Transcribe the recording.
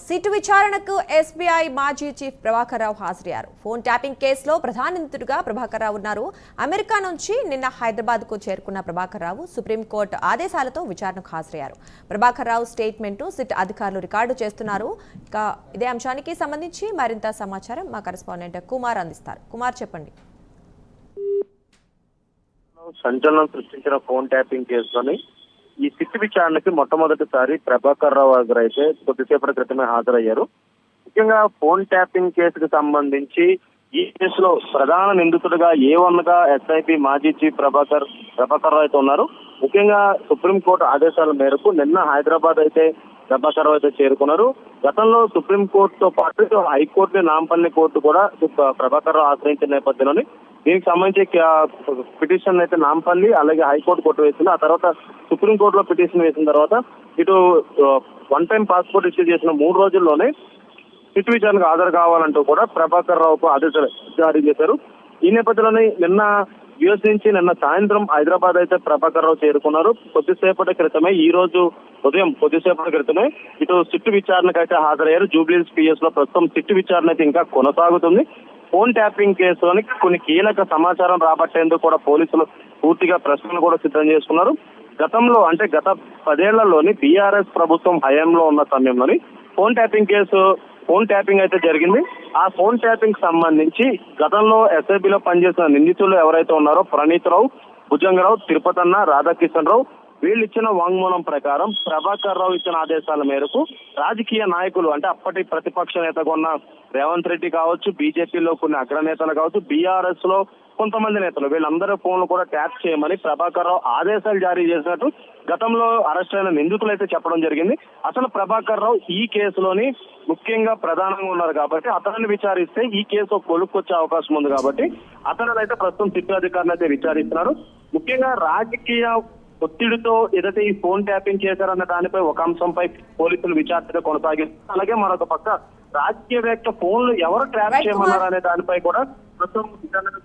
SIT విచారణకు SBI మాజీ chief Prabhakar Rao హాజరయ్యారు. ఫోన్ ట్యాపింగ్ కేసులో ప్రధాన నిందితుడిగా ప్రభాకర్ రావు ఉన్నారు. అమెరికా నుంచి నిన్న హైదరాబాద్కు చేరుకున్న ప్రభాకర్ రావు సుప్రీంకోర్టు ఆదేశాలతో విచారణకు హాజరయ్యారు. ప్రభాకర్ రావు స్టేట్మెంటు సిట్ అధికారులు రికార్డు చేస్తున్నారు. ఇక ఇదే అంశానికి సంబంధించి మరింత సమాచారం మా కరెస్పాండెంట్ కుమార్ అందిస్తారు. కుమార్, చెప్పండి. సంచలనం సృష్టించిన ఫోన్ ట్యాపింగ్ కేసులోని ఈ సిట్ విచారణకి మొట్టమొదటిసారి ప్రభాకర్ రావు గారు అయితే కొద్దిసేపటి క్రితమే హాజరయ్యారు. ముఖ్యంగా ఫోన్ ట్యాపింగ్ కేసుకు సంబంధించి ఈ కేసులో ప్రధాన నిందితుడిగా A1గా ఎస్ఐపి మాజీ చీఫ్ ప్రభాకర్ రావు అయితే ఉన్నారు. ముఖ్యంగా సుప్రీంకోర్టు ఆదేశాల మేరకు నిన్న హైదరాబాద్ అయితే ప్రభాకర్ రావు అయితే చేరుకున్నారు. గతంలో సుప్రీంకోర్టుతో పాటు హైకోర్టు నాంపల్లి కోర్టు కూడా ప్రభాకర్ రావు ఆశ్రయించిన నేపథ్యంలోని దీనికి సంబంధించి పిటిషన్ అయితే నాంపల్లి అలాగే హైకోర్టు కొట్టు వేసింది. ఆ తర్వాత సుప్రీంకోర్టులో పిటిషన్ వేసిన తర్వాత ఇటు వన్ టైం పాస్పోర్ట్ ఇష్యూ చేసిన 3 రోజుల్లోనే సిట్ విచారణకు హాజరు కావాలంటూ కూడా ప్రభాకర్ రావుకు ఆదేశాలు జారీ చేశారు. ఈ నేపథ్యంలోనే నిన్న యుఎస్ నుంచి నిన్న సాయంత్రం హైదరాబాద్ అయితే ప్రభాకర్ రావు చేరుకున్నారు. కొద్దిసేపటి క్రితమే ఈ రోజు ఉదయం కొద్దిసేపటి క్రితమే ఇటు సిట్ విచారణకు అయితే హాజరయ్యారు. జూబ్లీహిల్స్ పిఎస్ లో ప్రస్తుతం సిట్ విచారణ అయితే ఇంకా కొనసాగుతుంది. ఫోన్ ట్యాపింగ్ కేసులోని కొన్ని కీలక సమాచారం రాబట్టేందుకు కూడా పోలీసులు పూర్తిగా ప్రశ్నలు కూడా సిద్ధం చేసుకున్నారు. గతంలో అంటే గత 10 ఏళ్లలోని బీఆర్ఎస్ ప్రభుత్వం హయాంలో ఉన్న సమయంలోని ఫోన్ ట్యాపింగ్ అయితే జరిగింది. ఆ ఫోన్ ట్యాపింగ్ సంబంధించి గతంలో ఎస్ఐబిలో పనిచేసిన నిందితులు ఎవరైతే ఉన్నారో ప్రణీత్ రావు, భుజంగరావు, తిరుపతన్న, రాధాకిషన్ రావు వీళ్ళు ఇచ్చిన వాంగ్మూలం ప్రకారం ప్రభాకర్ రావు ఇచ్చిన ఆదేశాల మేరకు రాజకీయ నాయకులు అంటే అప్పటి ప్రతిపక్ష నేతగా ఉన్న రేవంత్ రెడ్డి కావచ్చు, బీజేపీలో కొన్ని అగ్రనేతలు కావచ్చు, బీఆర్ఎస్ లో కొంతమంది నేతలు వీళ్ళందరూ ఫోన్లు కూడా ట్యాప్ చేయమని ప్రభాకర్ రావు ఆదేశాలు జారీ చేసినట్టు గతంలో అరెస్ట్ అయిన నిందితులు అయితే చెప్పడం జరిగింది. అసలు ప్రభాకర్ రావు ఈ కేసులోని ముఖ్యంగా ప్రధానంగా ఉన్నారు కాబట్టి అతన్ని విచారిస్తే ఈ కేసు కొలుక్కొచ్చే అవకాశం ఉంది కాబట్టి అతను అయితే ప్రస్తుతం సిట్ అధికారులు అయితే విచారిస్తున్నారు. ముఖ్యంగా రాజకీయ ఒత్తిడితో ఏదైతే ఈ ఫోన్ ట్యాపింగ్ చేశారన్న దానిపై ఒక అంశంపై పోలీసులు విచారణ కొనసాగిస్తారు. అలాగే మరొక పక్క రాజకీయవేత్త ఫోన్లు ఎవరు ట్యాప్ చేయమన్నారు అనే దానిపై కూడా ప్రస్తుతం విచారణ